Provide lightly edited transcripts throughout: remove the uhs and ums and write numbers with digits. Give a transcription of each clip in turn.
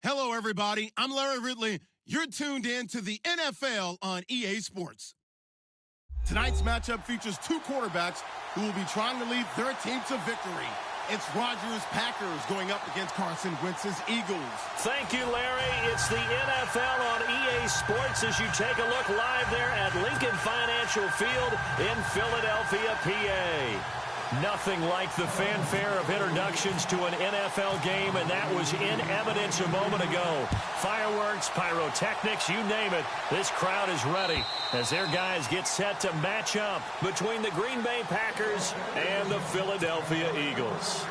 Hello, everybody. I'm Larry Ridley. You're tuned in to the NFL on EA Sports. Tonight's matchup features two quarterbacks who will be trying to lead their team to victory. It's Rodgers' Packers going up against Carson Wentz's Eagles. Thank you, Larry. It's the NFL on EA Sports as you take a look live there at Lincoln Financial Field in Philadelphia, PA. Nothing like the fanfare of introductions to an NFL game, and that was in evidence a moment ago. Fireworks, pyrotechnics, you name it. This crowd is ready as their guys get set to match up between the Green Bay Packers and the Philadelphia Eagles.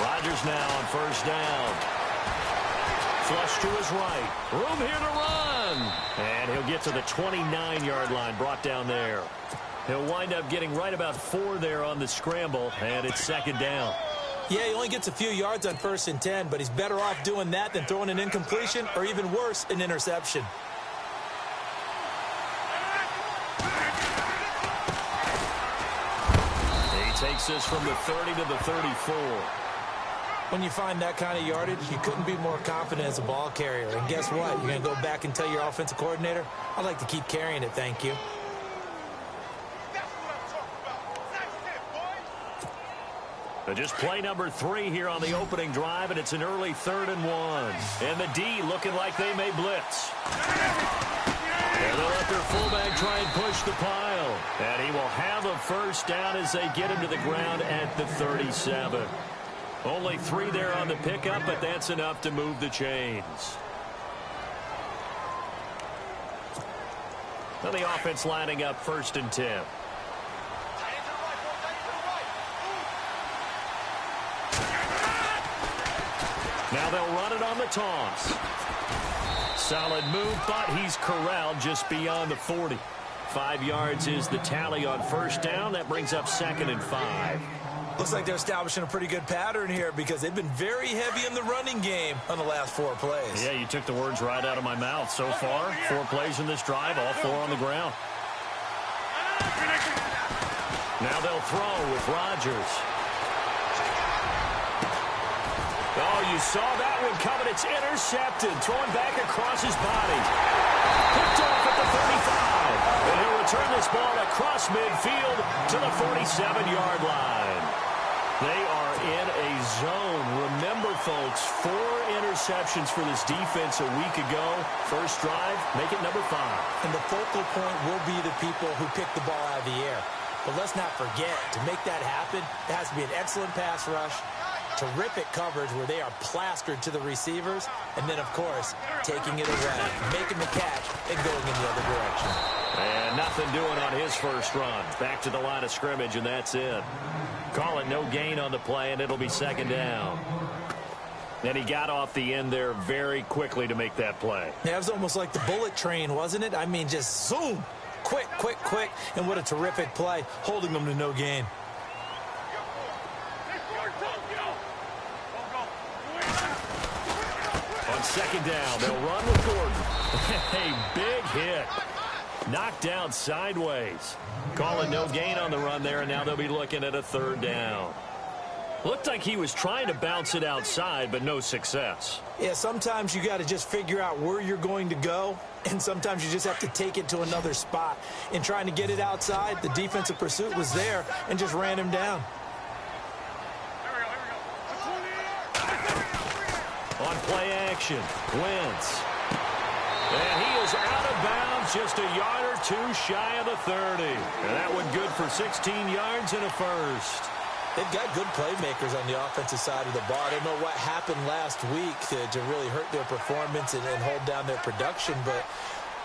Rodgers now on first down. Flush to his right. Room here to run. And he'll get to the 29-yard line, brought down there. He'll wind up getting right about 4 there on the scramble, and it's second down. Yeah, he only gets a few yards on 1st and 10, but he's better off doing that than throwing an incompletion or even worse, an interception. He takes us from the 30 to the 34. When you find that kind of yardage, you couldn't be more confident as a ball carrier. And guess what? You're going to go back and tell your offensive coordinator, I'd like to keep carrying it, thank you. Just play number 3 here on the opening drive, and it's an early 3rd and 1. And the D looking like they may blitz. And they'll let their fullback try and push the pile. And he will have a first down as they get him to the ground at the 37. Only 3 there on the pickup, but that's enough to move the chains. Now the offense lining up 1st and 10. Now they'll run it on the toss. Solid move, but he's corralled just beyond the 40. 5 yards is the tally on first down. That brings up 2nd and 5. Looks like they're establishing a pretty good pattern here because they've been very heavy in the running game on the last 4 plays. Yeah, you took the words right out of my mouth. So far, 4 plays in this drive, all 4 on the ground. Now they'll throw with Rodgers. Oh, you saw that one coming. It's intercepted. Throwing back across his body. Picked off at the 35. And he'll return this ball across midfield to the 47-yard line. They are in a zone. Remember, folks, 4 interceptions for this defense a week ago. First drive, make it number 5. And the focal point will be the people who pick the ball out of the air. But let's not forget, to make that happen, it has to be an excellent pass rush, terrific coverage where they are plastered to the receivers, and then, of course, taking it around, making the catch, and going in the other direction. And nothing doing on his first run. Back to the line of scrimmage, and that's it. Call it no gain on the play, and it'll be 2nd down. And he got off the end there very quickly to make that play. Yeah, it was almost like the bullet train, wasn't it? I mean, just zoom. Quick, quick, quick. And what a terrific play, holding them to no gain. On 2nd down, they'll run with Gordon. A big hit. Knocked down sideways. Call it no gain on the run there, and now they'll be looking at a 3rd down. Looked like he was trying to bounce it outside, but no success. Yeah, sometimes you got to just figure out where you're going to go, and sometimes you just have to take it to another spot. In trying to get it outside, the defensive pursuit was there and just ran him down. On play action, Wentz. And he is out of bounds, just a yard or 2 shy of the 30. And that one good for 16 yards and a first. They've got good playmakers on the offensive side of the ball. I don't know what happened last week to really hurt their performance and hold down their production, but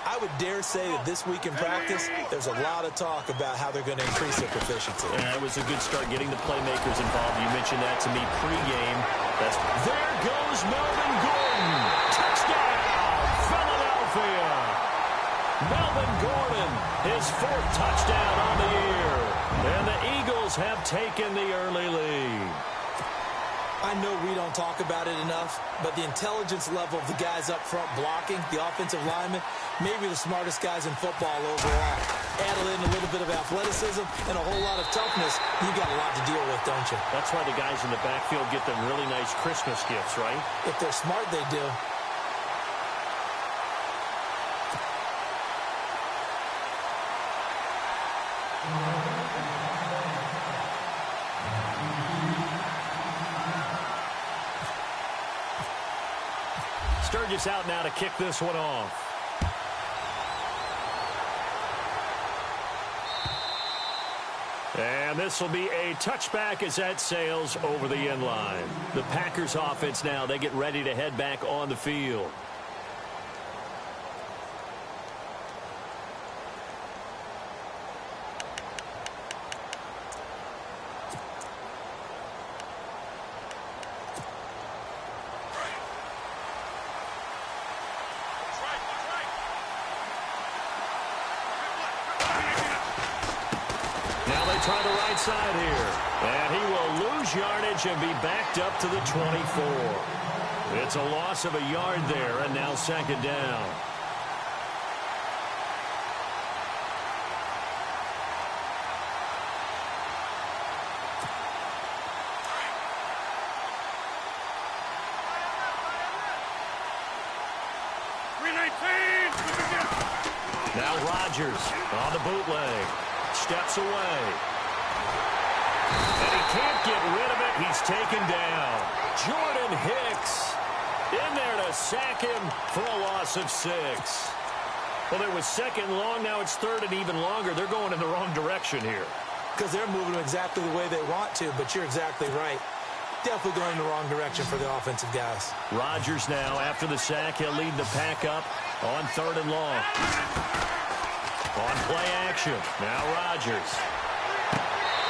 I would dare say that this week in practice, there's a lot of talk about how they're going to increase their proficiency. Yeah, it was a good start getting the playmakers involved. You mentioned that to me pregame. There goes Melvin Gordon. Touchdown, Philadelphia. Melvin Gordon, his 4th touchdown on the year. And the Eagles Eagles have taken the early lead. I know we don't talk about it enough, but the intelligence level of the guys up front blocking, the offensive linemen, maybe the smartest guys in football overall. Add in a little bit of athleticism and a whole lot of toughness, you got a lot to deal with, don't you? That's why the guys in the backfield get them really nice Christmas gifts, right? If they're smart, they do. Sturgis out now to kick this one off. And this will be a touchback as that sails over the end line. The Packers offense now, they get ready to head back on the field. Try the right side here. And he will lose yardage and be backed up to the 24. It's a loss of a yard there, and now second down. Now Rodgers on the bootleg. Steps away. And he can't get rid of it. He's taken down. Jordan Hicks in there to sack him for a loss of 6. Well, it was second and long. Now it's third and even longer. They're going in the wrong direction here. Because they're moving exactly the way they want to, but you're exactly right. Definitely going in the wrong direction for the offensive guys. Rodgers now, after the sack, he'll lead the pack up on third and long. On play action, now Rodgers.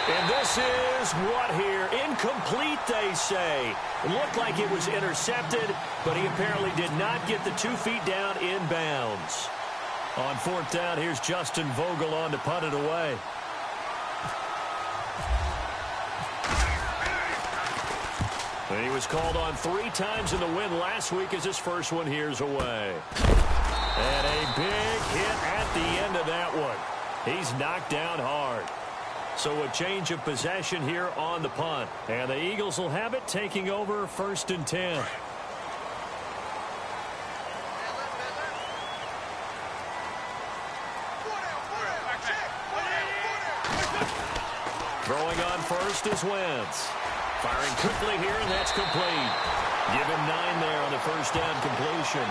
And this is what here? Incomplete, they say. It looked like it was intercepted, but he apparently did not get the 2 feet down in bounds. On fourth down, here's Justin Vogel on to punt it away. And he was called on 3 times in the win last week as his first one here's away. And a big hit at the end of that one. He's knocked down hard. So a change of possession here on the punt. And the Eagles will have it, taking over first and 10. Throwing on first is Wentz. Firing quickly here, and that's complete. Give him 9 there on the first down completion.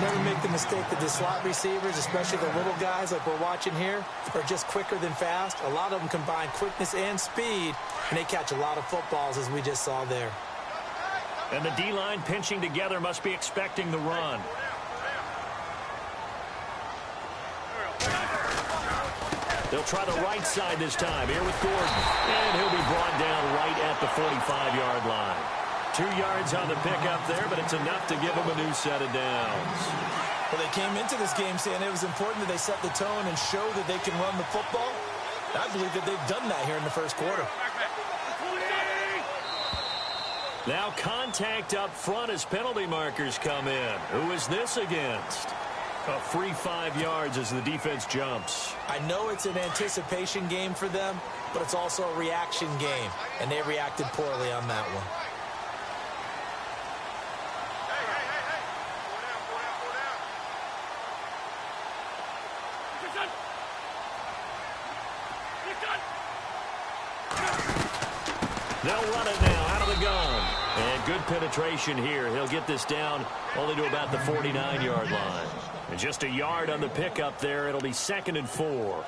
Never make the mistake that the slot receivers, especially the little guys like we're watching here, are just quicker than fast. A lot of them combine quickness and speed, and they catch a lot of footballs, as we just saw there. And the D-line pinching together must be expecting the run. They'll try the right side this time here with Gordon. And he'll be brought down right at the 45-yard line. 2 yards on the pickup there, but it's enough to give them a new set of downs. Well, they came into this game saying it was important that they set the tone and show that they can run the football. I believe that they've done that here in the first quarter. Now contact up front as penalty markers come in. Who is this against? A free 5 yards as the defense jumps. I know it's an anticipation game for them, but it's also a reaction game, and they reacted poorly on that one. They'll run it now out of the gun. And good penetration here. He'll get this down only to about the 49-yard line. And just a yard on the pickup there. It'll be 2nd and 4.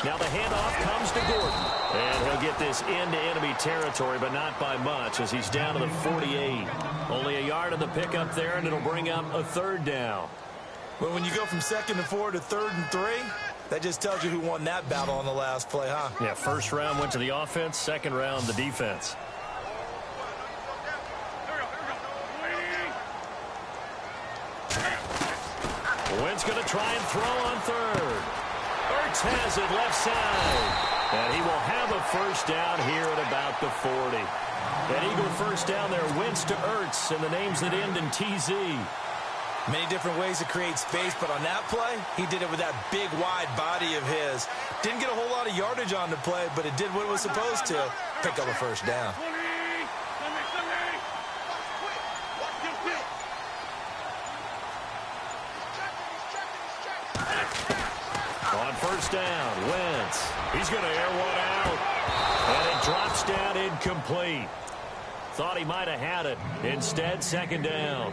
Now the handoff comes to Gordon. And he'll get this into enemy territory, but not by much as he's down to the 48. Only a yard on the pickup there, and it'll bring up a 3rd down. Well, when you go from 2nd and 4 to 3rd and 3, That just tells you who won that battle on the last play, huh? Yeah, first round went to the offense, second round the defense. Wynn's going to try and throw on third. Ertz has it left side. And he will have a first down here at about the 40. An Eagle first down there, Wentz to Ertz, and the names that end in TZ. Many different ways to create space, but on that play, he did it with that big, wide body of his. Didn't get a whole lot of yardage on the play, but it did what it was supposed to. Pick up a first down. On first down, Wentz. He's going to air one out. And it drops down incomplete. Thought he might have had it. Instead, second down.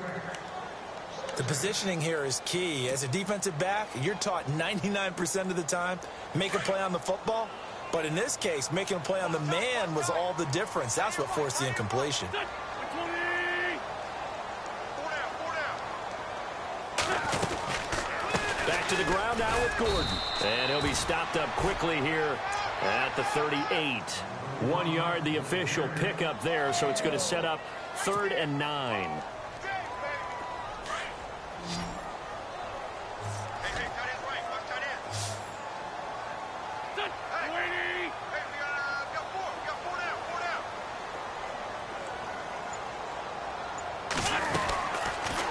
The positioning here is key. As a defensive back, you're taught 99% of the time, make a play on the football. But in this case, making a play on the man was all the difference. That's what forced the incompletion. Back to the ground now with Gordon. And he'll be stopped up quickly here at the 38. 1 yard, the official pickup there, so it's going to set up 3rd and 9.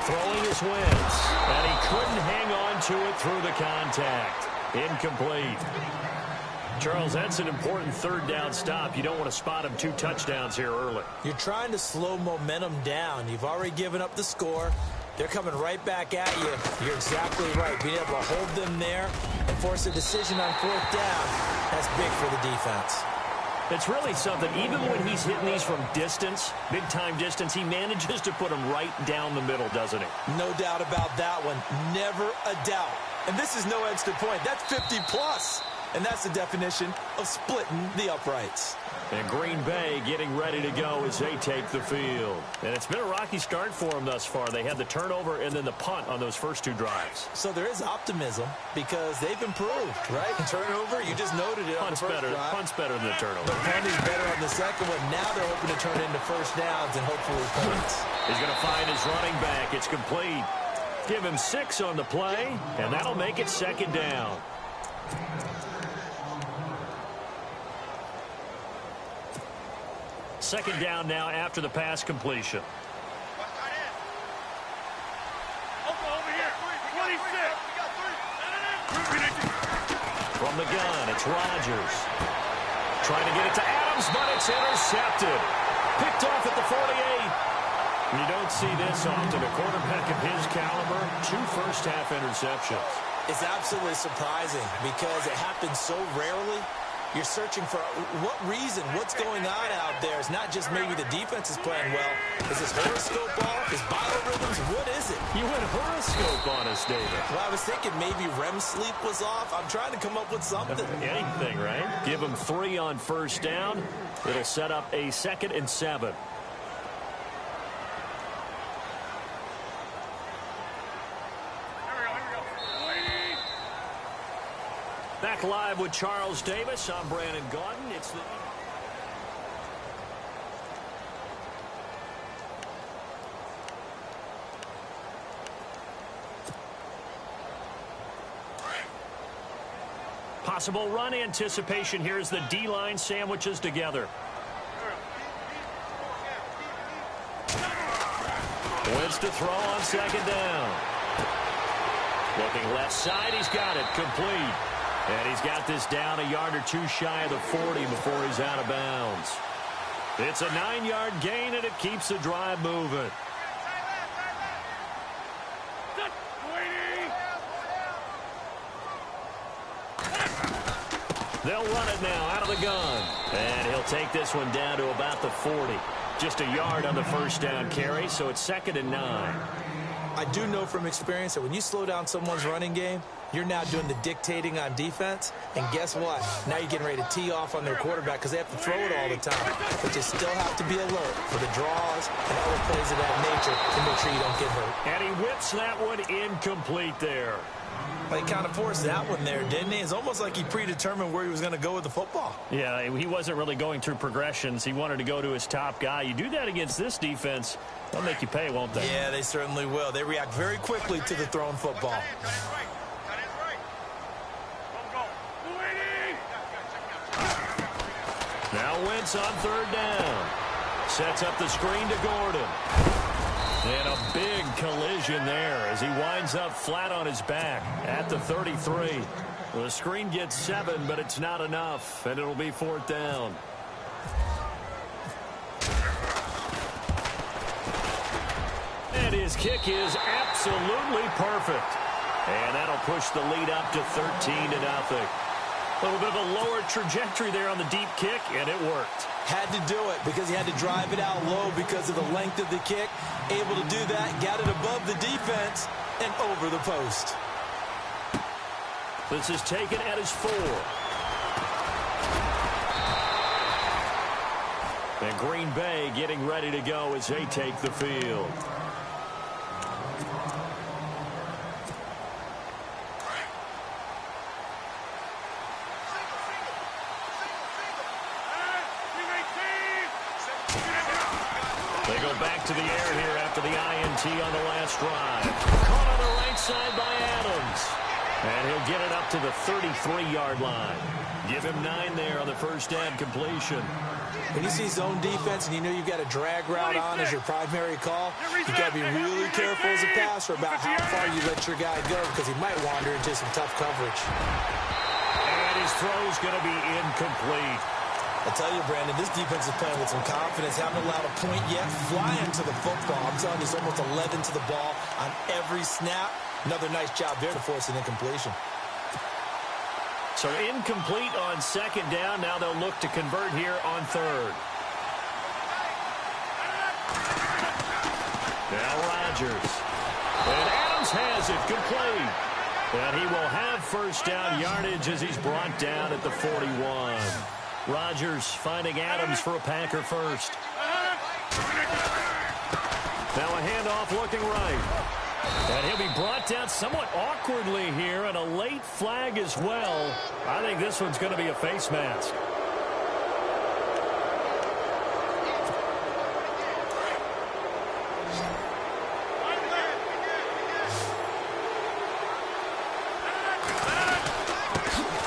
Throwing his Wentz, and he couldn't hang on to it through the contact. Incomplete. Charles, that's an important third down stop. You don't want to spot him 2 touchdowns here early. You're trying to slow momentum down. You've already given up the score. They're coming right back at you. You're exactly right. Being able to hold them there and force a decision on 4th down, that's big for the defense. It's really something. Even when he's hitting these from distance, big-time distance, he manages to put them right down the middle, doesn't he? No doubt about that one. Never a doubt. And this is no extra point. That's 50-plus. And that's the definition of splitting the uprights. And Green Bay getting ready to go as they take the field. And it's been a rocky start for them thus far. They had the turnover and then the punt on those first 2 drives. So there is optimism because they've improved, right? Turnover, you just noted it on the first drive. Punt's better than the turnover. The punt is better on the second one. Now they're hoping to turn into first downs and hopefully points. He's going to find his running back. It's complete. Give him 6 on the play, and that'll make it second down. Second down now after the pass completion. From the gun, it's Rodgers. Trying to get it to Adams, but it's intercepted. Picked off at the 48. You don't see this often. A quarterback of his caliber, 2 first-half interceptions. It's absolutely surprising because it happens so rarely. You're searching for what reason, what's going on out there. It's not just maybe the defense is playing well. Is his horoscope off? His biorhythms? What is it? You went horoscope on us, David. Well, I was thinking maybe REM sleep was off. I'm trying to come up with something. Anything, right? Give him 3 on first down. It'll set up a 2nd and 7. Back live with Charles Davis. I'm Brandon Gaudin. It's the... Possible run anticipation here as the D-line sandwiches together. Wentz to throw on second down. Looking left side, he's got it complete. And he's got this down a yard or 2 shy of the 40 before he's out of bounds. It's a 9-yard gain, and it keeps the drive moving. They'll run it now out of the gun. And he'll take this one down to about the 40. Just a yard on the first down carry, so it's 2nd and 9. I do know from experience that when you slow down someone's running game, you're now doing the dictating on defense. And guess what? Now you're getting ready to tee off on their quarterback because they have to throw it all the time. But you still have to be alert for the draws and other plays of that nature to make sure you don't get hurt. And he whips that one incomplete there. He kind of forced that one there, didn't he? It's almost like he predetermined where he was going to go with the football. Yeah, he wasn't really going through progressions. He wanted to go to his top guy. You do that against this defense, they'll make you pay, won't they? Yeah, they certainly will. They react very quickly to the thrown football. Now Wentz on third down. Sets up the screen to Gordon. And a big collision there as he winds up flat on his back at the 33. The screen gets 7, but it's not enough, and it'll be fourth down. And his kick is absolutely perfect. And that'll push the lead up to 13-0. A little bit of a lower trajectory there on the deep kick, and it worked. Had to do it because he had to drive it out low because of the length of the kick. Able to do that, got it above the defense and over the post. This is taken at his 4. And Green Bay getting ready to go as they take the field. They go back to the air here after the INT on the last drive. Caught on the right side by Adams. And he'll get it up to the 33-yard line. Give him 9 there on the first down completion. When you see zone defense and you know you've got a drag route on as your primary call, you've got to be really careful as a passer about how far you let your guy go because he might wander into some tough coverage. And his throw's going to be incomplete. I tell you, Brandon, this defense is playing with some confidence. Haven't allowed a point yet. Flying to the football. I'm telling you, it's almost 11 to the ball on every snap. Another nice job there to force an incompletion. So incomplete on second down. Now they'll look to convert here on third. Now Rodgers. And Adams has it complete. And he will have first down yardage as he's brought down at the 41. Rodgers finding Adams for a Packer first. Now a handoff looking right. And he'll be brought down somewhat awkwardly here, and a late flag as well. I think this one's going to be a face mask.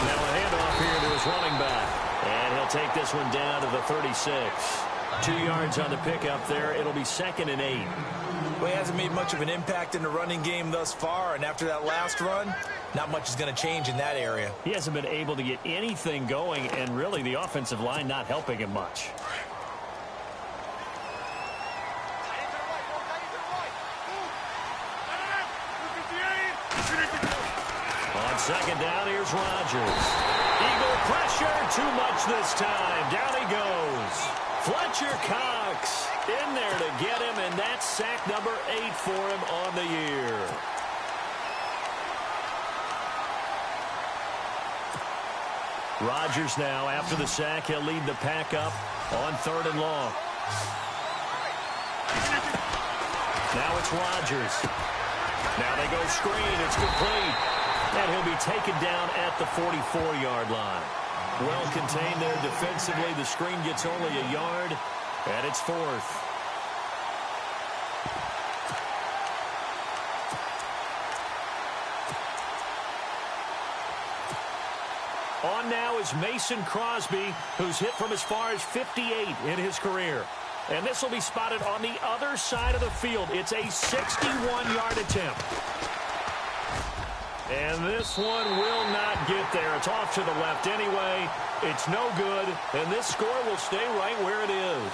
Now a handoff here to his running back. And he'll take this one down to the 36. 2 yards on the pickup there. It'll be 2nd and 8. Well, he hasn't made much of an impact in the running game thus far, and after that last run, not much is going to change in that area. He hasn't been able to get anything going, and really the offensive line not helping him much. On second down, here's Rodgers. Eagle pressure, too much this time. Down he goes. Fletcher Cox in there to get him, and that's sack number 8 for him on the year. Rodgers now, after the sack, he'll lead the pack up on 3rd and long. Now it's Rodgers. Now they go screen. It's complete. And he'll be taken down at the 44-yard line. Well contained there defensively. The screen gets only a yard, and it's 4th. On now is Mason Crosby, who's hit from as far as 58 in his career. And this will be spotted on the other side of the field. It's a 61-yard attempt. And this one will not get there. It's off to the left anyway. It's no good, and this score will stay right where it is.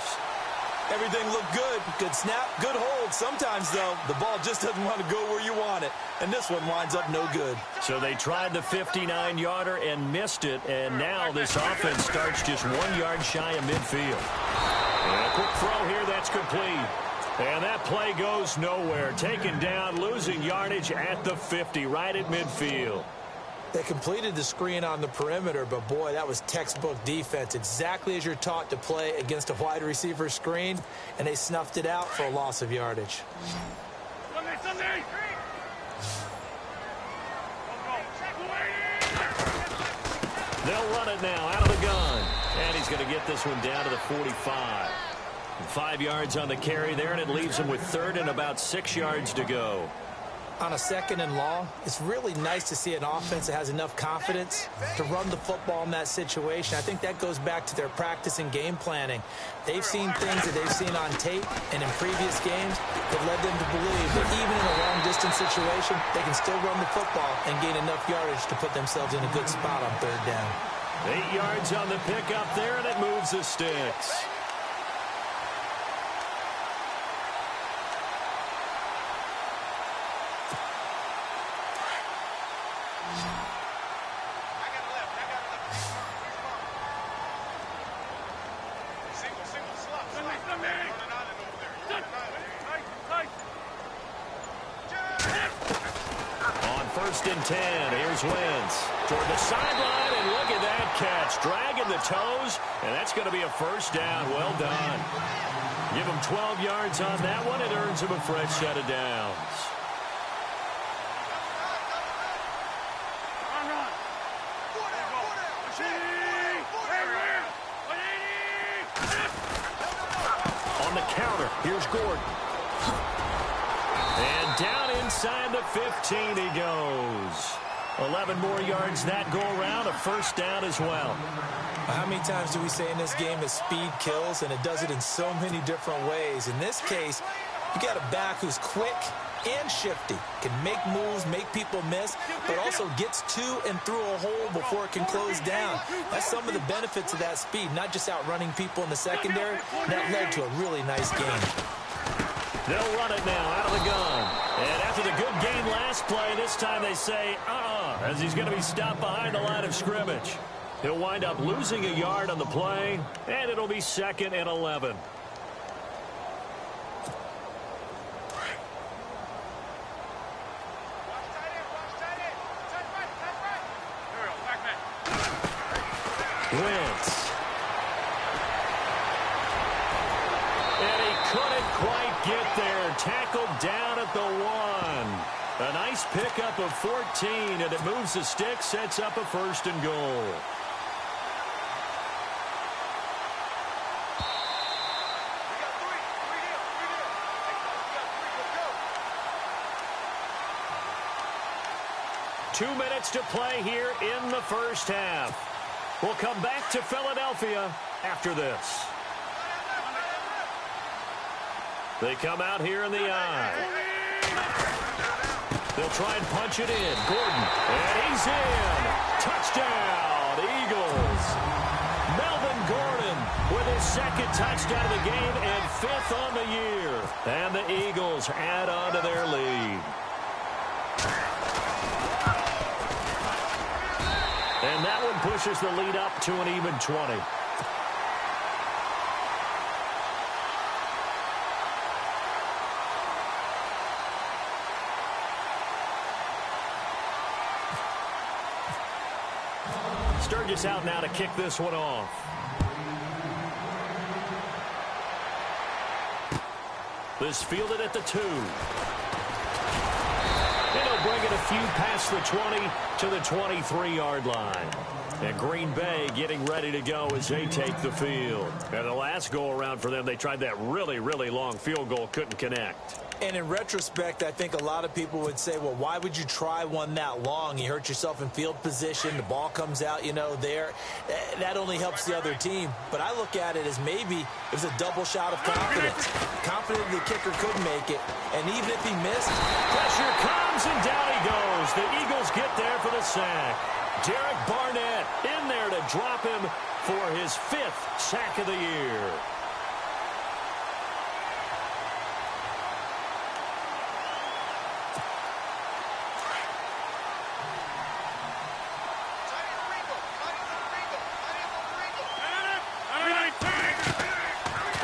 Everything looked good. Good snap, good hold. Sometimes, though, the ball just doesn't want to go where you want it. And this one winds up no good. So they tried the 59-yarder and missed it, and now this offense starts just 1 yard shy of midfield. And a quick throw here, that's complete. And that play goes nowhere. Taken down, losing yardage at the 50, right at midfield. They completed the screen on the perimeter, but boy, that was textbook defense. Exactly as you're taught to play against a wide receiver screen, and they snuffed it out for a loss of yardage. They'll run it now out of the gun. And he's going to get this one down to the 45. 5 yards on the carry there, and it leaves him with third and about 6 yards to go. On a second and long, it's really nice to see an offense that has enough confidence to run the football in that situation. I think that goes back to their practice and game planning. They've seen things that they've seen on tape and in previous games that led them to believe that even in a long-distance situation, they can still run the football and gain enough yardage to put themselves in a good spot on third down. 8 yards on the pickup there, and it moves the sticks. First and 10. Here's Wentz toward the sideline, and look at that catch. Dragging the toes, and that's going to be a first down. Well done. Give him 12 yards on that one. It earns him a fresh set of downs. On the counter, here's Gordon. And down inside the 15 he goes. 11 more yards that go around, a first down as well. How many times do we say in this game that speed kills, and it does it in so many different ways? In this case, you got a back who's quick and shifty, can make moves, make people miss, but also gets to and through a hole before it can close down. That's some of the benefits of that speed, not just outrunning people in the secondary. That led to a really nice game. They'll run it now out of the gun. And after the good game last play, this time they say, as he's going to be stopped behind the line of scrimmage. He'll wind up losing a yard on the play, and it'll be 2nd and 11. Wentz. And he couldn't quite get there. Tackled down at the 1. A nice pickup of 14, and it moves the stick, sets up a 1st and goal. Two minutes to play here in the first half. We'll come back to Philadelphia after this. They come out here in the eye. They'll try and punch it in. Gordon, and he's in. Touchdown, Eagles. Melvin Gordon with his 2nd touchdown of the game and 5th on the year. And the Eagles add on to their lead. And that one pushes the lead up to an even 20. Sturgis out now to kick this one off. This fielded at the 2. And he'll bring it a few past the 20 to the 23-yard line. And Green Bay getting ready to go as they take the field. And the last go-around for them, they tried that really, really long field goal, couldn't connect. And in retrospect, I think a lot of people would say, well, why would you try one that long? You hurt yourself in field position. The ball comes out, there. That only helps the other team. But I look at it as maybe it was a double shot of confidence. Confident the kicker could make it. And even if he missed, pressure comes, and down he goes. The Eagles get there for the sack. Derek Barnett in there to drop him for his 5th sack of the year.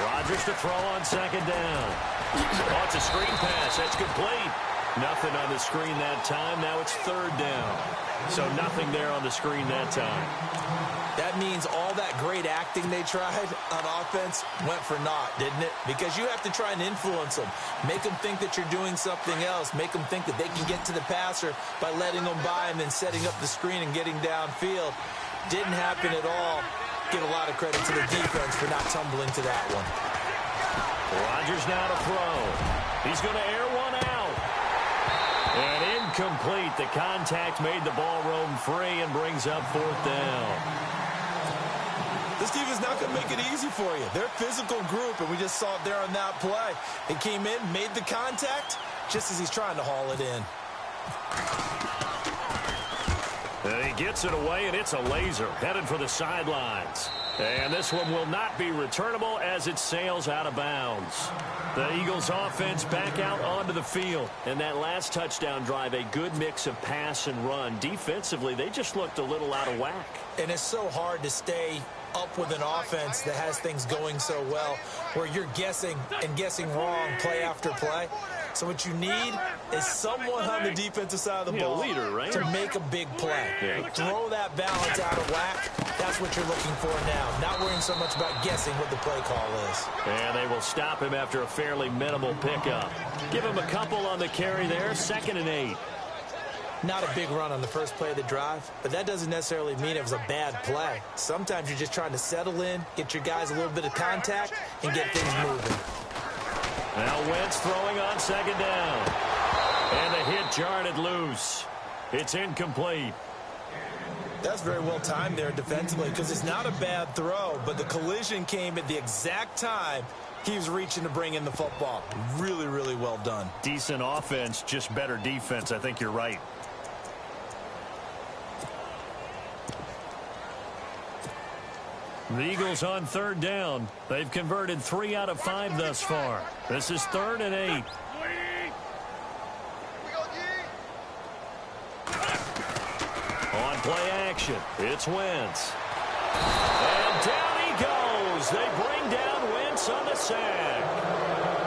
Rodgers to throw on 2nd down. Oh, it's a screen pass. That's complete. Nothing on the screen that time. Now it's 3rd down. So nothing there on the screen that time. That means all that great acting they tried on offense went for naught, didn't it? Because you have to try and influence them. Make them think that you're doing something else. Make them think that they can get to the passer by letting them by and then setting up the screen and getting downfield. Didn't happen at all. Give a lot of credit to the defense for not tumbling to that one. Rodgers now to throw. He's going to air one out. And incomplete. The contact made the ball roam free and brings up 4th down. This team is not going to make it easy for you. They're a physical group, and we just saw it there on that play. It came in, made the contact, just as he's trying to haul it in. And he gets it away, and it's a laser headed for the sidelines. And this one will not be returnable as it sails out of bounds. The Eagles offense back out onto the field. And that last touchdown drive, a good mix of pass and run. Defensively, they just looked a little out of whack. And it's so hard to stay up with an offense that has things going so well, where you're guessing and guessing wrong play after play. So what you need is someone on the defensive side of the ball leader, right? to make a big play. Throw that balance out of whack. That's what you're looking for now. Not worrying so much about guessing what the play call is. And they will stop him after a fairly minimal pickup. Give him a couple on the carry there. 2nd and 8. Not a big run on the first play of the drive, but that doesn't necessarily mean it was a bad play. Sometimes you're just trying to settle in, get your guys a little bit of contact, and get things moving. Now Wentz throwing on 2nd down. And the hit jarred it loose. It's incomplete. That's very well timed there defensively, because it's not a bad throw, but the collision came at the exact time he was reaching to bring in the football. Really, really well done. Decent offense, just better defense. I think you're right. The Eagles on 3rd down. They've converted 3 out of 5 thus far. This is 3rd and 8. On play action, it's Wentz. And down he goes. They bring down Wentz on the sack.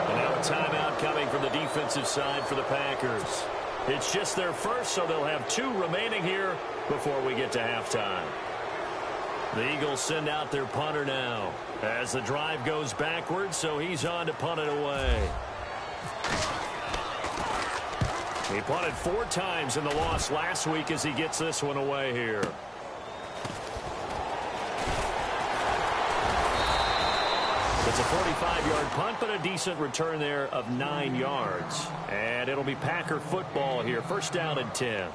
And now a timeout coming from the defensive side for the Packers. It's just their first, so they'll have 2 remaining here before we get to halftime. The Eagles send out their punter now as the drive goes backwards, so he's on to punt it away. He punted 4 times in the loss last week as he gets this one away here. It's a 45-yard punt, but a decent return there of 9 yards. And it'll be Packer football here. 1st down and 10.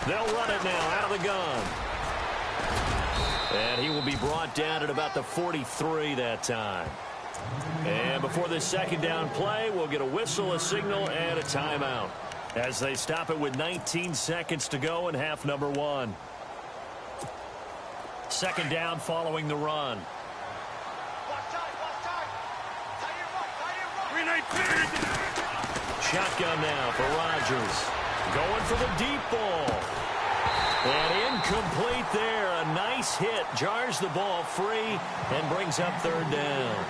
They'll run it now out of the gun. And he will be brought down at about the 43 that time. And before this 2nd down play, we'll get a whistle, a signal, and a timeout as they stop it with 19 seconds to go in half number 1. 2nd down following the run. Shotgun now for Rodgers. Going for the deep ball. And incomplete there. A nice hit. Jars the ball free and brings up 3rd down.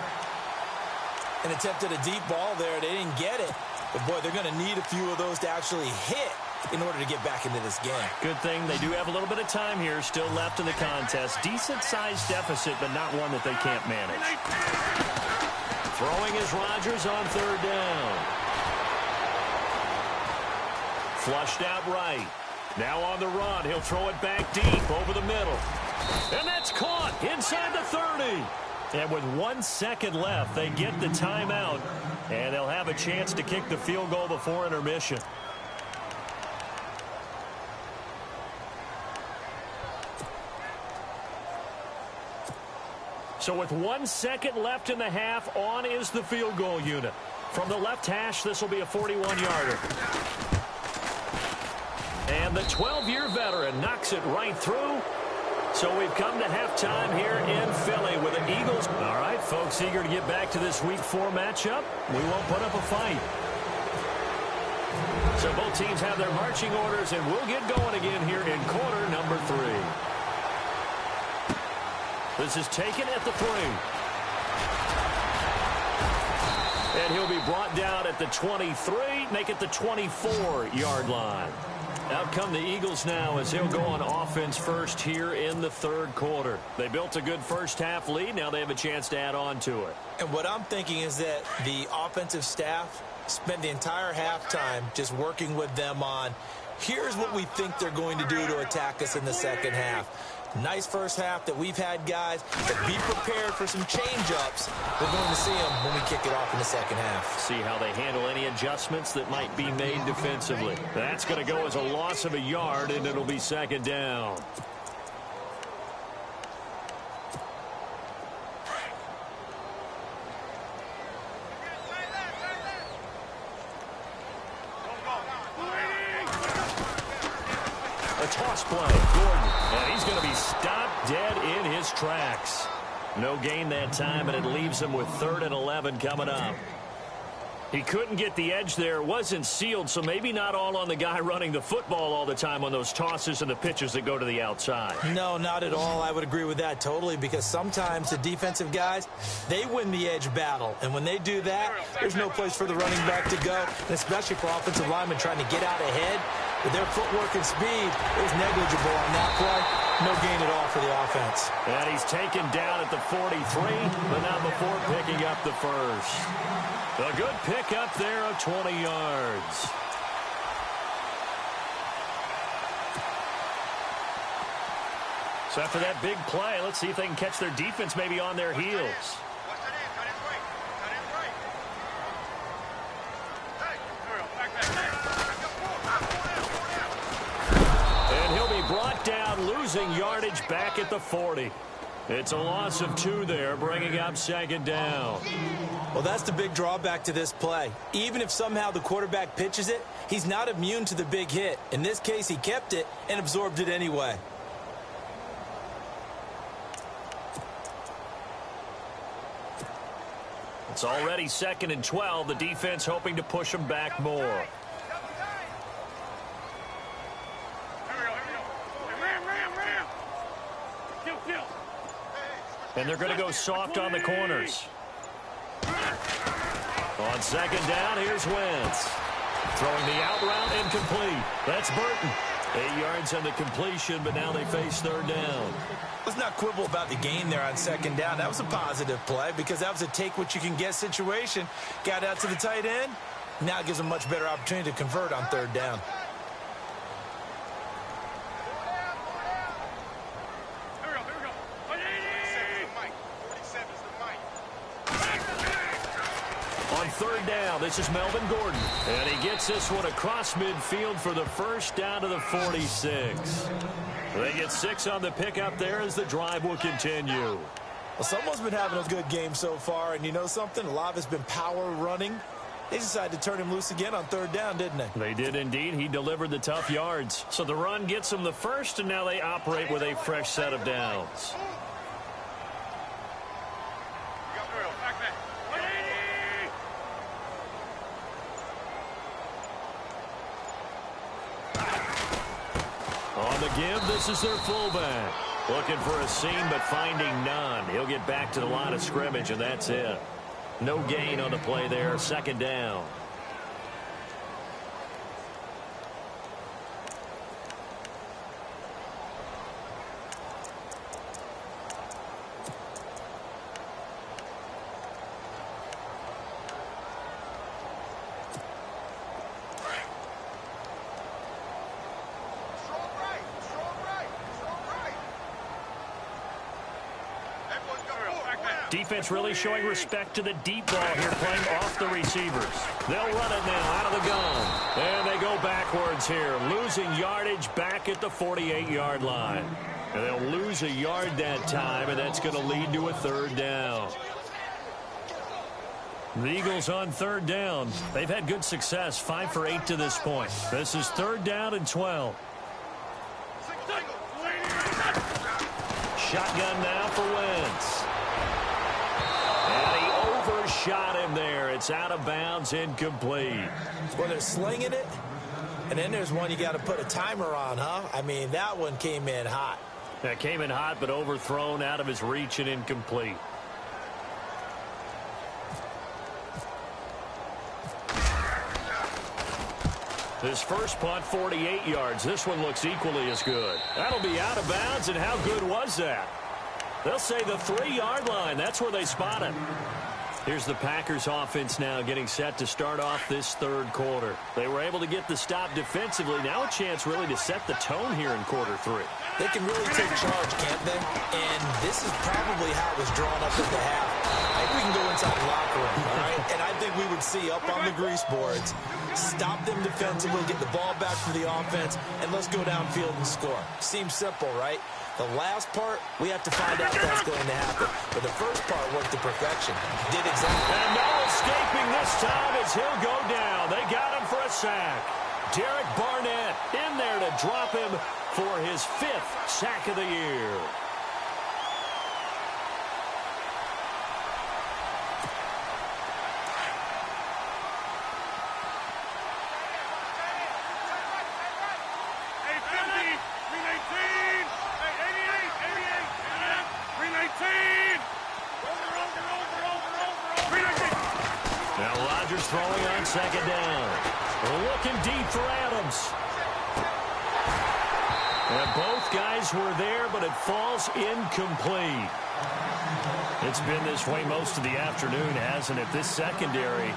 An attempt at a deep ball there. They didn't get it. But, boy, they're going to need a few of those to actually hit in order to get back into this game. Good thing they do have a little bit of time here still left in the contest. Decent-sized deficit, but not one that they can't manage. Throwing is Rodgers on 3rd down. Flushed out right. Now on the run, he'll throw it back deep over the middle. And that's caught inside the 30. And with 1 second left, they get the timeout. And they'll have a chance to kick the field goal before intermission. So with 1 second left in the half, on is the field goal unit. From the left hash, this will be a 41-yarder. And the 12-year veteran knocks it right through. So we've come to halftime here in Philly with the Eagles. All right, folks, eager to get back to this Week 4 matchup. We won't put up a fight. So both teams have their marching orders, and we'll get going again here in quarter number 3. This is taken at the 3. And he'll be brought down at the 23, make it the 24-yard line. Out come the Eagles now as he'll go on offense first here in the third quarter. They built a good first-half lead. Now they have a chance to add on to it. And what I'm thinking is that the offensive staff spent the entire halftime just working with them on, here's what we think they're going to do to attack us in the second half. Nice first half that we've had, guys, but be prepared for some change-ups. We're going to see them when we kick it off in the second half. See how they handle any adjustments that might be made defensively. That's going to go as a loss of a yard, and it'll be second down. A toss play, Gordon, and he's going to be stopped dead in his tracks. No gain that time, and it leaves him with 3rd and 11 coming up. He couldn't get the edge there. It wasn't sealed, so maybe not all on the guy running the football all the time on those tosses and the pitches that go to the outside. No, not at all. I would agree with that totally, because sometimes the defensive guys, they win the edge battle. And when they do that, there's no place for the running back to go, and especially for offensive linemen trying to get out ahead. With their footwork and speed, it was negligible on that play. No gain at all for the offense. And he's taken down at the 43, but not before picking up the first. A good pickup there of 20 yards. So after that big play, let's see if they can catch their defense maybe on their heels. And he'll be brought down, losing yardage back at the 40. It's a loss of 2 there, bringing up second down. Well, that's the big drawback to this play. Even if somehow the quarterback pitches it, he's not immune to the big hit. In this case, he kept it and absorbed it anyway. It's already 2nd and 12. The defense hoping to push them back more. And they're going to go soft on the corners. On second down, here's Wentz. Throwing the out route incomplete. That's Burton. 8 yards on the completion, but now they face 3rd down. Let's not quibble about the gain there on second down. That was a positive play because that was a take-what-you-can-get situation. Got out to the tight end. Now it gives them a much better opportunity to convert on 3rd down. On 3rd down, this is Melvin Gordon. And he gets this one across midfield for the first down to the 46. They get 6 on the pickup there as the drive will continue. Well, someone's been having a good game so far, and you know something? A lot of it's been power running. They decided to turn him loose again on 3rd down, didn't they? They did indeed. He delivered the tough yards. So the run gets them the first, and now they operate with a fresh set of downs. On the give, this is their fullback. Looking for a seam, but finding none. He'll get back to the line of scrimmage, and that's it. No gain on the play there. 2nd down. Defense really showing respect to the deep ball here, playing off the receivers. They'll run it now out of the gun. And they go backwards here, losing yardage back at the 48-yard line. And they'll lose a yard that time, and that's going to lead to a 3rd down. The Eagles on 3rd down. They've had good success, 5 for 8 to this point. This is 3rd down and 12. Shotgun now for Wentz. And he overshot him there. It's out of bounds, incomplete. Well, they're slinging it, and then there's one you got to put a timer on, huh? I mean, that one came in hot. That came in hot, but overthrown, out of his reach, and incomplete. His first punt, 48 yards. This one looks equally as good. That'll be out of bounds, and how good was that? They'll say the 3-yard line. That's where they spot it. Here's the Packers offense now getting set to start off this third quarter. They were able to get the stop defensively. Now a chance really to set the tone here in quarter 3. They can really take charge, can't they? And this is probably how it was drawn up at the half. I think we can go inside the locker room, all right? And I think we would see up on the grease boards, stop them defensively, get the ball back for the offense, and let's go downfield and score. Seems simple, right? The last part, we have to find out if that's going to happen. But the first part worked to perfection. Did exactly. And no escaping this time as he'll go down. They got him for a sack. Derek Barnett in there to drop him for his 5th sack of the year. Throwing on second down. Looking deep for Adams. And both guys were there, but it falls incomplete. It's been this way most of the afternoon, hasn't it? This secondary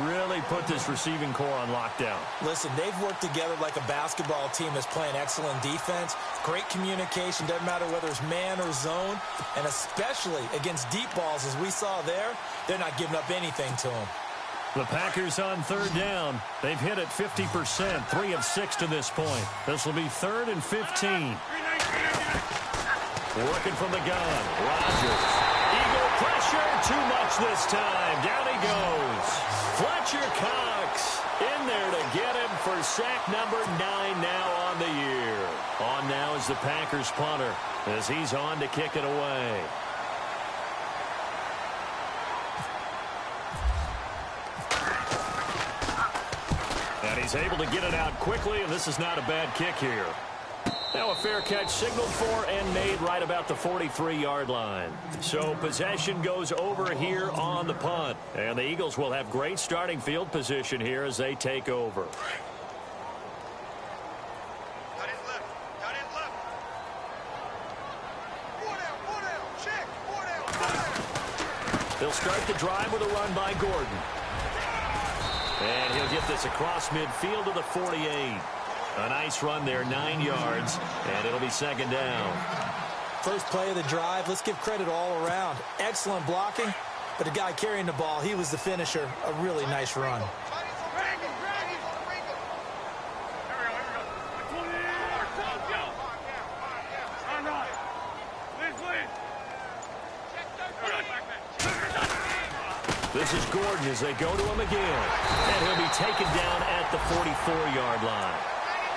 really put this receiving core on lockdown. Listen, they've worked together like a basketball team that's playing excellent defense. Great communication, doesn't matter whether it's man or zone. And especially against deep balls, as we saw there, they're not giving up anything to them. The Packers on third down. They've hit it 50%, 3 of 6 to this point. This will be 3rd and 15. Working from the gun. Rodgers. Eagle pressure. Too much this time. Down he goes. Fletcher Cox in there to get him for sack number 9 now on the year. On now is the Packers punter as he's on to kick it away. And he's able to get it out quickly, and this is not a bad kick here. Now a fair catch signaled for and made right about the 43-yard line. So possession goes over here on the punt. And the Eagles will have great starting field position here as they take over. They'll start the drive with a run by Gordon. And he'll get this across midfield to the 48. A nice run there, 9 yards, and it'll be second down. First play of the drive, let's give credit all around. Excellent blocking, but the guy carrying the ball, he was the finisher. A really nice run. This is Gordon as they go to him again. And he'll be taken down at the 44-yard line.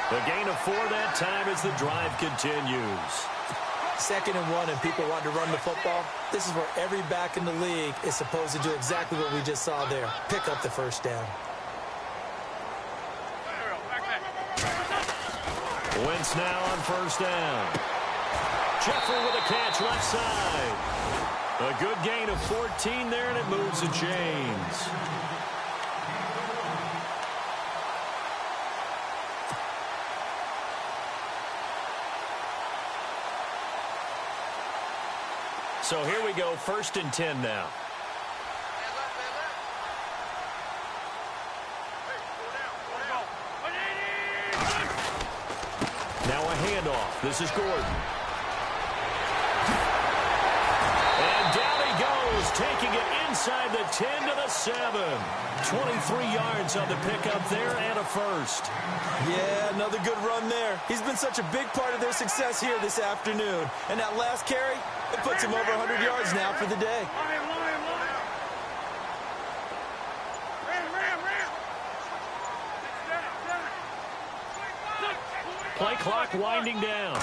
The gain of 4 that time as the drive continues. 2nd and 1 and people want to run the football. This is where every back in the league is supposed to do exactly what we just saw there. Pick up the first down. Wentz now on first down. Jeffrey with a catch left side. A good gain of 14 there, and it moves the chains. So here we go, 1st and 10 now. Now a handoff. This is Gordon. And down he goes, taking it inside the 10 to the 7. 23 yards on the pickup there and a first. Yeah, another good run there. He's been such a big part of their success here this afternoon. And that last carry, it puts him over 100 yards now for the day. Play clock winding down.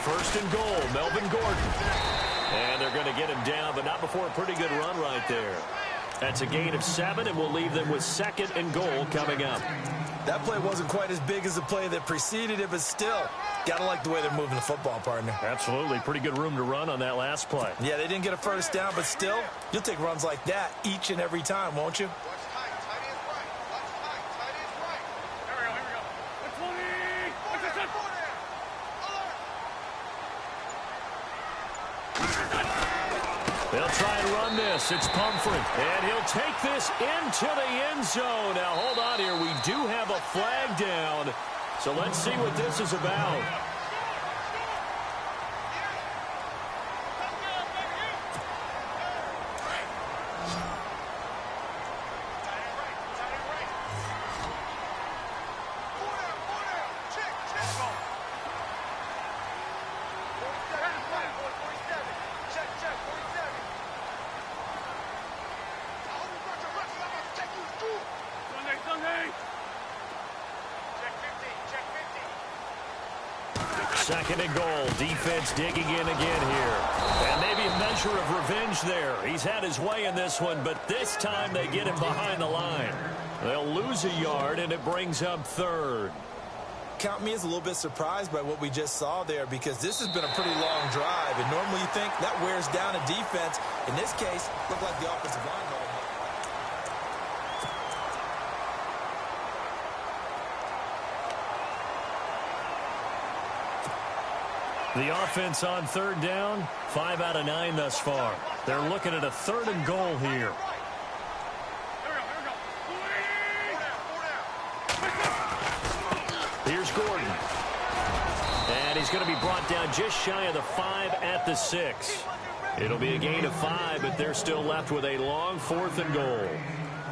1st and goal, Melvin Gordon. And they're going to get him down, but not before a pretty good run right there. That's a gain of 7, and we'll leave them with 2nd and goal coming up. That play wasn't quite as big as the play that preceded it, but still, got to like the way they're moving the football, partner. Absolutely. Pretty good room to run on that last play. Yeah, they didn't get a first down, but still, you'll take runs like that each and every time, won't you? They'll try and run this. It's Pumphrey. And he'll take this into the end zone. Now, hold on here. We do have a flag down. So let's see what this is about. Second and goal. Defense digging in again here. And maybe a measure of revenge there. He's had his way in this one, but this time they get him behind the line. They'll lose a yard, and it brings up third. Count me as a little bit surprised by what we just saw there, because this has been a pretty long drive, and normally you think that wears down a defense. In this case, looked like the offensive line. The offense on third down, 5 out of 9 thus far. They're looking at a third and goal here. Here's Gordon. And he's going to be brought down just shy of the 5 at the 6. It'll be a gain of 5, but they're still left with a long 4th and goal.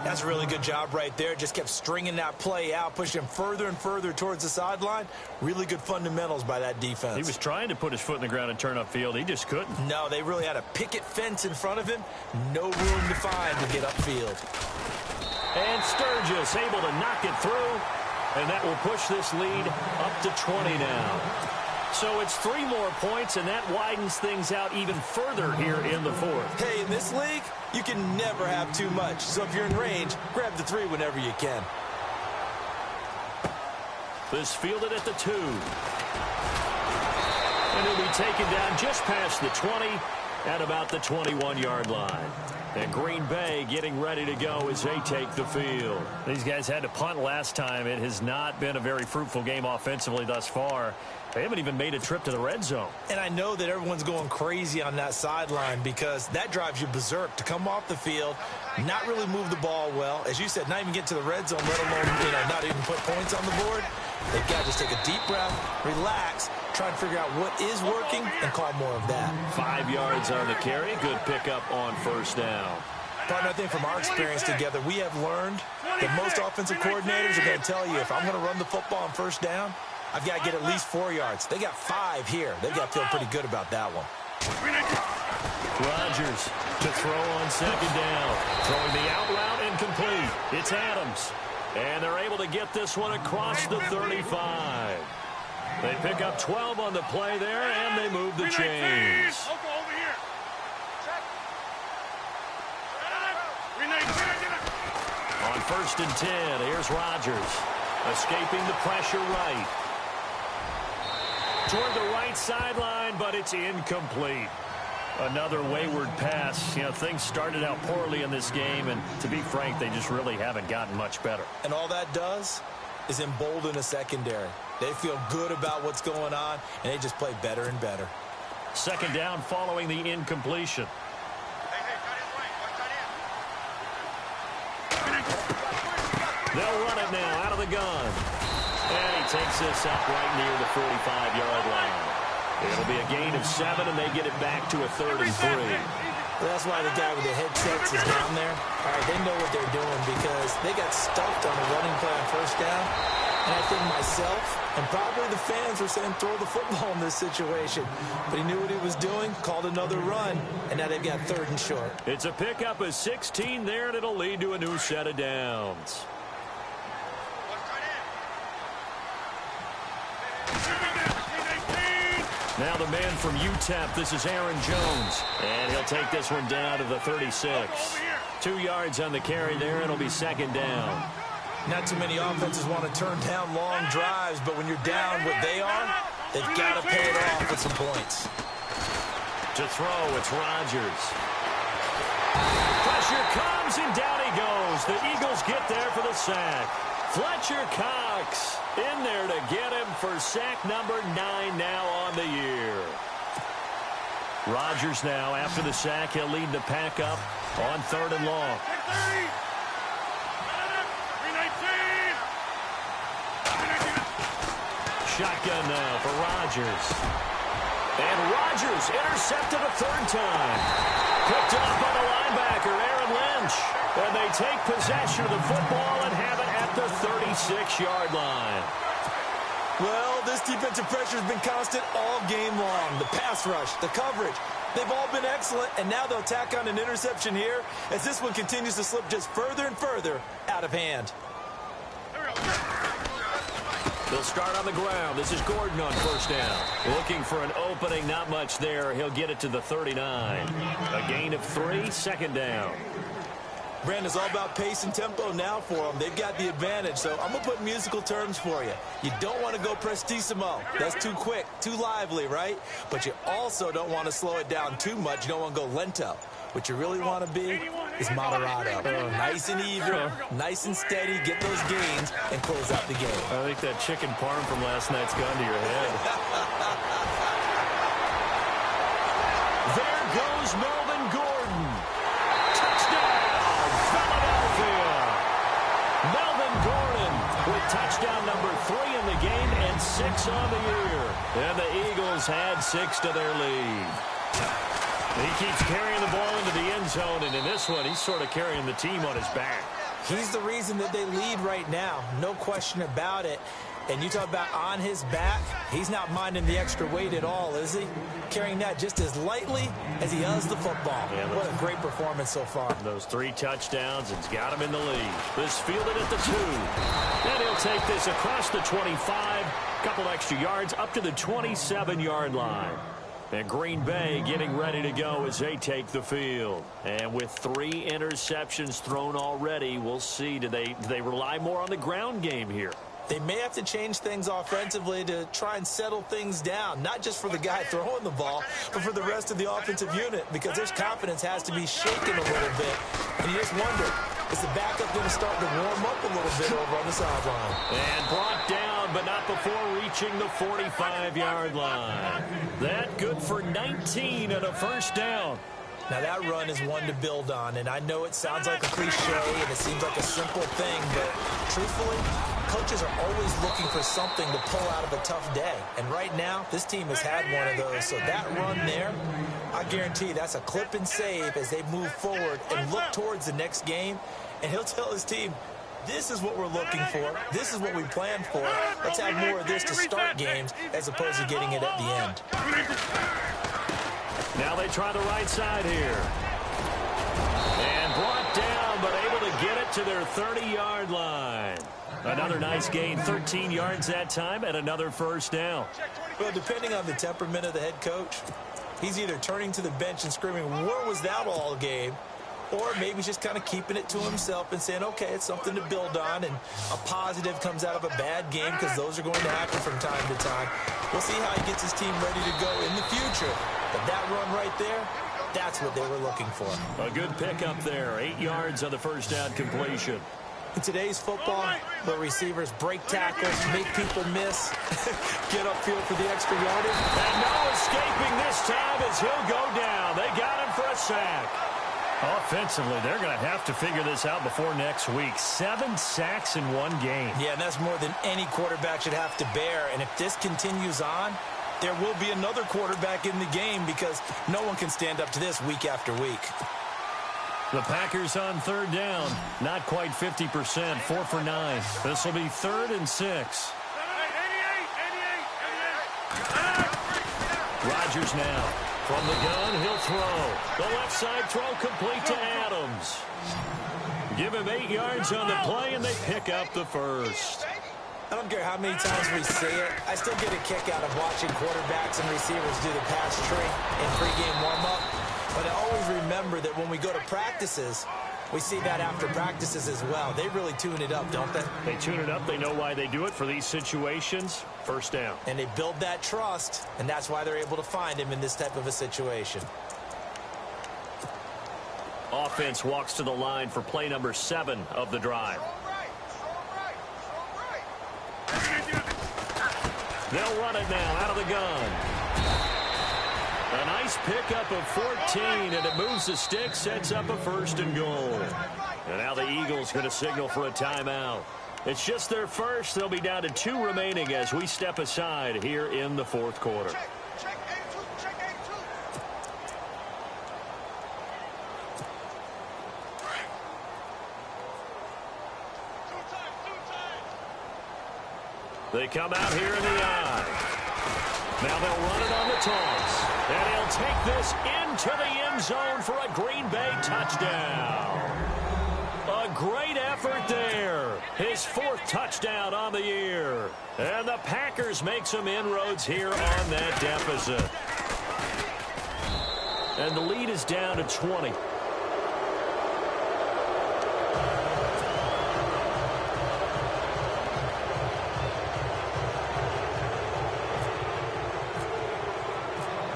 That's a really good job right there. Just kept stringing that play out, pushing him further and further towards the sideline. Really good fundamentals by that defense. He was trying to put his foot in the ground and turn upfield. He just couldn't. No, they really had a picket fence in front of him. No room to find to get upfield. And Sturgis able to knock it through. And that will push this lead up to 20 now. So it's 3 more points, and that widens things out even further here in the 4th. Hey, in this league, you can never have too much. So if you're in range, grab the 3 whenever you can. This fielded at the 2. And he'll be taken down just past the 20 at about the 21-yard line. And Green Bay getting ready to go as they take the field. These guys had to punt last time. It has not been a very fruitful game offensively thus far. They haven't even made a trip to the red zone. And I know that everyone's going crazy on that sideline because that drives you berserk to come off the field, not really move the ball well. As you said, not even get to the red zone, let alone, not even put points on the board. They've got to just take a deep breath, relax, try and figure out what is working and call more of that. 5 yards on the carry. Good pickup on first down. Partner, I think from our experience together, we have learned that most offensive coordinators are going to tell you, if I'm going to run the football on first down, I've got to get at least 4 yards. They got 5 here. They've got to feel pretty good about that one. Rodgers to throw on second down. Throwing the out route incomplete. It's Adams. And they're able to get this one across the 35. They pick up 12 on the play there, and they move the chains. On first and 10, here's Rodgers. Escaping the pressure right. Toward the right sideline, but it's incomplete. Another wayward pass. Things started out poorly in this game, and to be frank, they just really haven't gotten much better. And all that does is embolden a secondary. They feel good about what's going on, and they just play better and better. Second down following the incompletion. They'll run it now out of the gun. And he takes this up right near the 45-yard line. It'll be a gain of 7, and they get it back to a 3rd and 3. Well, that's why the guy with the headsets is down there. All right, they know what they're doing because they got stuffed on the running play on first down. And I think myself and probably the fans were saying throw the football in this situation. But he knew what he was doing, called another run, and now they've got 3rd and short. It's a pickup of 16 there, and it'll lead to a new set of downs. Now the man from UTEP, this is Aaron Jones. And he'll take this one down to the 36. 2 yards on the carry there, and it'll be second down. Not too many offenses want to turn down long drives, but when you're down what they are, they've got to pay it off with some points. To throw, it's Rodgers. Pressure comes, and down he goes. The Eagles get there for the sack. Fletcher Cox in there to get him for sack number 9 now on the year. Rodgers now, after the sack, he'll lead the pack up on 3rd and long. Shotgun now for Rodgers. And Rodgers intercepted a 3rd time. Picked off by the linebacker, Aaron Lynch. And they take possession of the football and have it at the 36-yard line. Well, this defensive pressure has been constant all game long. The pass rush, the coverage, they've all been excellent, and now they'll tack on an interception here as this one continues to slip just further and further out of hand. They'll start on the ground. This is Gordon on 1st down. Looking for an opening, not much there. He'll get it to the 39. A gain of 3, 2nd down. Brandon, it's all about pace and tempo now for them. They've got the advantage, so I'm going to put musical terms for you. You don't want to go prestissimo. That's too quick, too lively, right? But you also don't want to slow it down too much. You don't want to go lento. What you really want to be is moderato. Nice and even, nice and steady, get those gains, and close out the game. I think that chicken parm from last night's gone to your head. There goes Melvin Gordon. Touchdown, Philadelphia. Melvin Gordon with touchdown number 3 in the game and 6 on the year. And the Eagles had 6 to their lead. He keeps carrying the ball into the end zone, and in this one, he's sort of carrying the team on his back. He's the reason that they lead right now, no question about it. And you talk about on his back, he's not minding the extra weight at all, is he? Carrying that just as lightly as he does the football. Yeah, what a great performance so far. Those 3 touchdowns, it's got him in the lead. This fielded at the 2. And he'll take this across the 25, couple extra yards up to the 27-yard line. And Green Bay getting ready to go as they take the field. And with 3 interceptions thrown already, we'll see. Do they rely more on the ground game here? They may have to change things offensively to try and settle things down, not just for the guy throwing the ball, but for the rest of the offensive unit, because their confidence has to be shaken a little bit. And you just wonder, is the backup going to start to warm up a little bit over on the sideline? And brought down, but not before reaching the 45-yard line. That good for 19 and a 1st down. Now, that run is one to build on, and I know it sounds like a cliche and it seems like a simple thing, but truthfully, coaches are always looking for something to pull out of a tough day. And right now, this team has had one of those. So that run there, I guarantee that's a clip and save as they move forward and look towards the next game. And he'll tell his team, this is what we're looking for. This is what we planned for. Let's have more of this to start games as opposed to getting it at the end. Now they try the right side here. And brought down, but able to get it to their 30-yard line. Another nice gain, 13 yards that time, and another 1st down. Well, depending on the temperament of the head coach, he's either turning to the bench and screaming, where was that all game? Or maybe he's just kind of keeping it to himself and saying, okay, it's something to build on, and a positive comes out of a bad game because those are going to happen from time to time. We'll see how he gets his team ready to go in the future. But that run right there, that's what they were looking for. A good pickup there, 8 yards on the 1st down completion. In today's football, where receivers break tackles, make people miss, get upfield for the extra yardage. And no escaping this time as he'll go down. They got him for a sack. Offensively, they're going to have to figure this out before next week. 7 sacks in one game. Yeah, and that's more than any quarterback should have to bear. And if this continues on, there will be another quarterback in the game because no one can stand up to this week after week. The Packers on 3rd down. Not quite 50%, 4 for 9. This will be 3rd and 6. Rodgers now. From the gun, he'll throw. The left side throw complete to Adams. Give him 8 yards on the play, and they pick up the 1st. I don't care how many times we say it, I still get a kick out of watching quarterbacks and receivers do the pass tree in pregame warm-up. But I always remember that when we go to practices, we see that after practices as well. They really tune it up, don't they? They tune it up. They know why they do it for these situations. 1st down. And they build that trust, and that's why they're able to find him in this type of a situation. Offense walks to the line for play number 7 of the drive. They'll run it now out of the gun. A nice pickup of 14, and it moves the stick, sets up a 1st and goal. And now the Eagles going to signal for a timeout. It's just their first. They'll be down to 2 remaining as we step aside here in the 4th quarter. They come out here in the eye. Now they'll run it on the toss. And he'll take this into the end zone for a Green Bay touchdown. A great effort there. His 4th touchdown on the year. And the Packers make some inroads here on that deficit. And the lead is down to 20.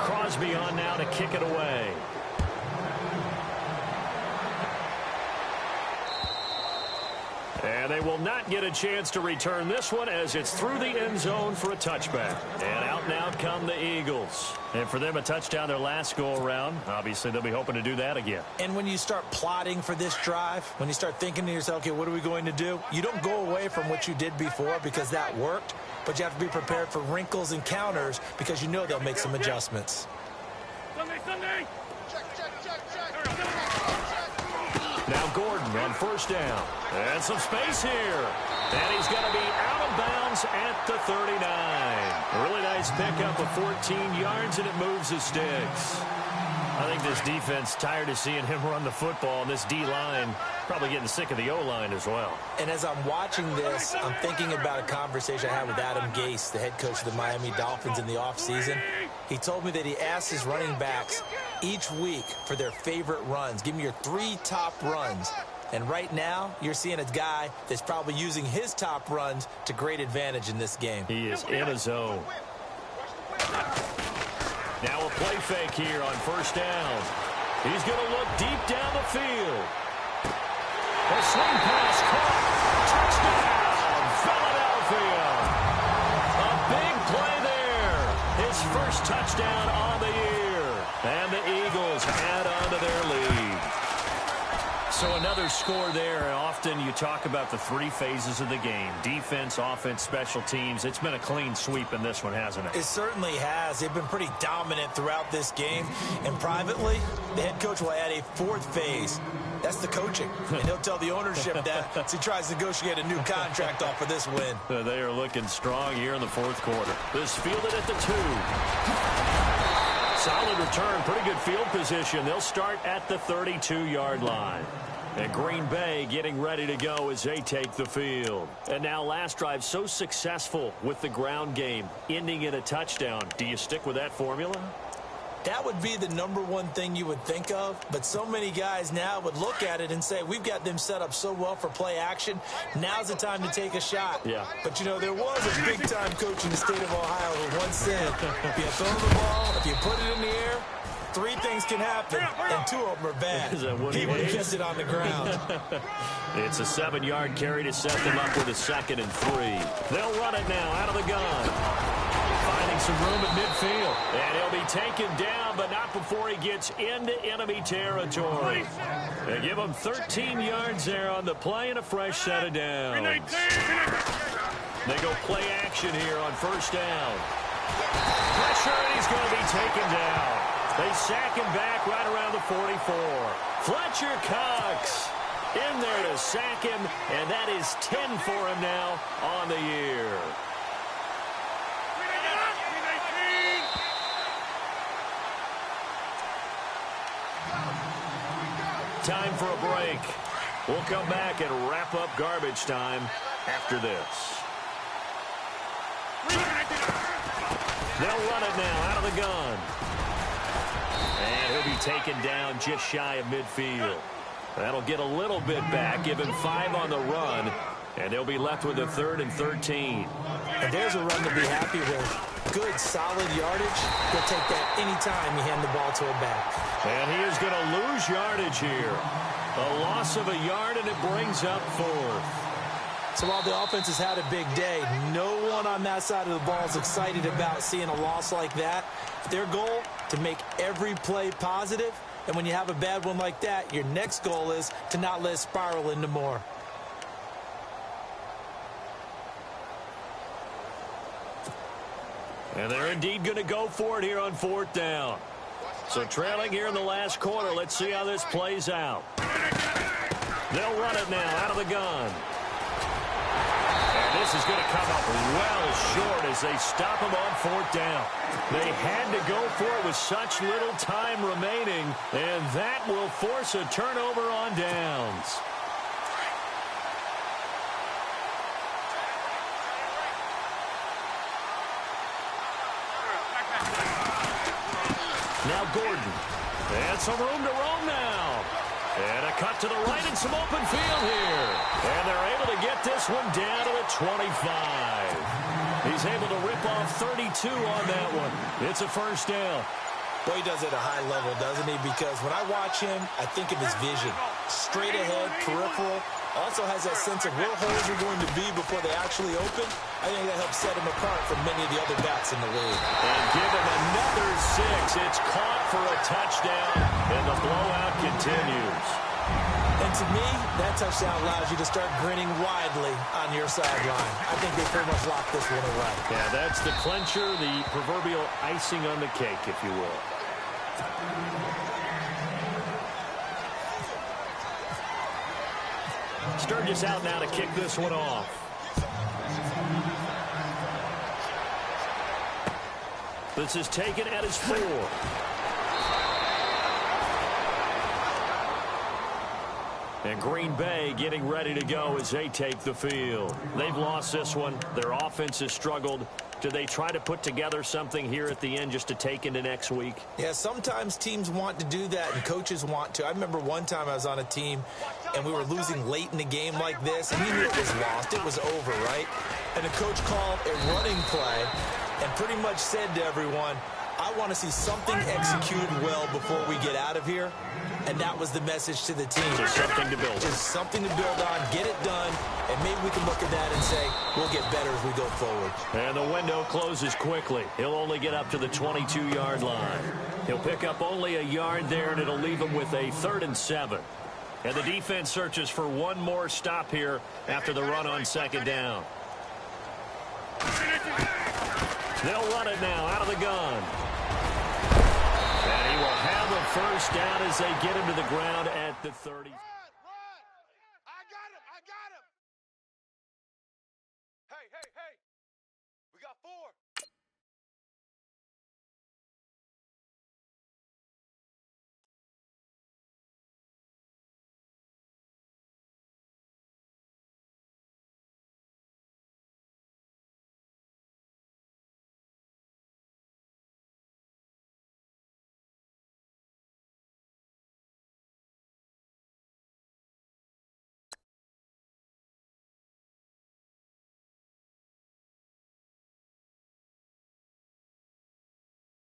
Crosby on now to kick it away. And they will not get a chance to return this one as it's through the end zone for a touchback. And out and out come the Eagles. And for them, a touchdown their last go-around. Obviously, they'll be hoping to do that again. And when you start plotting for this drive, when you start thinking to yourself, okay, what are we going to do? You don't go away from what you did before because that worked. But you have to be prepared for wrinkles and counters because you know they'll make some adjustments. Now Gordon on 1st down. And some space here. And he's going to be out of bounds at the 39. A really nice pickup of 14 yards, and it moves the sticks. I think this defense tired of seeing him run the football, and this D-line probably getting sick of the O-line as well. And as I'm watching this, I'm thinking about a conversation I had with Adam Gase, the head coach of the Miami Dolphins in the offseason. He told me that he asked his running backs each week for their favorite runs. Give me your 3 top runs. And right now, you're seeing a guy that's probably using his top runs to great advantage in this game. He is in a zone. Now a play fake here on 1st down. He's going to look deep down the field. A swing pass caught. Touchdown, Philadelphia. A big play there. His 1st touchdown on the year. And the Eagles add on to their lead. So another score there. And often you talk about the 3 phases of the game. Defense, offense, special teams. It's been a clean sweep in this one, hasn't it? It certainly has. They've been pretty dominant throughout this game. And privately, the head coach will add a 4th phase. That's the coaching. And he'll tell the ownership that as he tries to negotiate a new contract off of this win. They are looking strong here in the 4th quarter. This fielded at the 2. Solid return, pretty good field position. They'll start at the 32-yard line. And Green Bay getting ready to go as they take the field. And now last drive so successful with the ground game, ending in a touchdown. Do you stick with that formula? That would be the #1 thing you would think of, but so many guys now would look at it and say, we've got them set up so well for play action, now's the time to take a shot. Yeah. But, you know, there was a big-time coach in the state of Ohio who once said, if you throw the ball, if you put it in the air, 3 things can happen, and 2 of them are bad. He would have kept it on the ground. It's a 7-yard carry to set them up with a 2nd and 3. They'll run it now out of the gun. Finding some room at midfield. And he'll be taken down, but not before he gets into enemy territory. They give him 13 yards there on the play and a fresh set of downs. They go play action here on 1st down. Pressure, and he's going to be taken down. They sack him back right around the 44. Fletcher Cox in there to sack him, and that is 10 for him now on the year. Time for a break. We'll come back and wrap up garbage time after this. They'll run it now out of the gun. And he'll be taken down just shy of midfield. That'll get a little bit back, give him 5 on the run, and they'll be left with a 3rd and 13. And there's a run to be happy with. Good, solid yardage. He'll take that anytime you hand the ball to a back. And he is going to lose yardage here. A loss of a yard, and it brings up 4th. So while the offense has had a big day, no one on that side of the ball is excited about seeing a loss like that. Their goal, to make every play positive. And when you have a bad one like that, your next goal is to not let it spiral into more. And they're indeed going to go for it here on 4th down. So trailing here in the last quarter, let's see how this plays out. They'll run it now out of the gun. And this is going to come up well short as they stop him on 4th down. They had to go for it with such little time remaining, and that will force a turnover on downs. Now Gordon. And some room to roam now. And a cut to the right and some open field here. And they're able to get this one down to the 25. He's able to rip off 32 on that one. It's a first down. Boy, he does it at a high level, doesn't he? Because when I watch him, I think of his vision. Straight ahead, peripheral. Also has that sense of where holes are going to be before they actually open. I think that helps set him apart from many of the other backs in the league. And give him another 6. It's caught for a touchdown, and the blowout continues. And to me, that touchdown allows you to start grinning widely on your sideline. I think they pretty much locked this one away. Yeah, that's the clincher, the proverbial icing on the cake, if you will. Sturgis out now to kick this one off. This is taken at his 4. And Green Bay getting ready to go as they take the field. They've lost this one. Their offense has struggled. Do they try to put together something here at the end just to take into next week? Yeah, sometimes teams want to do that and coaches want to. I remember one time I was on a team and we were losing late in the game like this, and you knew it was lost. It was over, right? And the coach called a running play and pretty much said to everyone, I want to see something executed well before we get out of here. And that was the message to the team. Just something to build on. Just something to build on, get it done, and maybe we can look at that and say, we'll get better as we go forward. And the window closes quickly. He'll only get up to the 22-yard line. He'll pick up only a yard there, and it'll leave him with a 3rd and 7. And the defense searches for one more stop here after the run on 2nd down. They'll run it now out of the gun. And he will have a first down as they get him to the ground at the 30. Run! I got him! I got him! Hey, we got 4.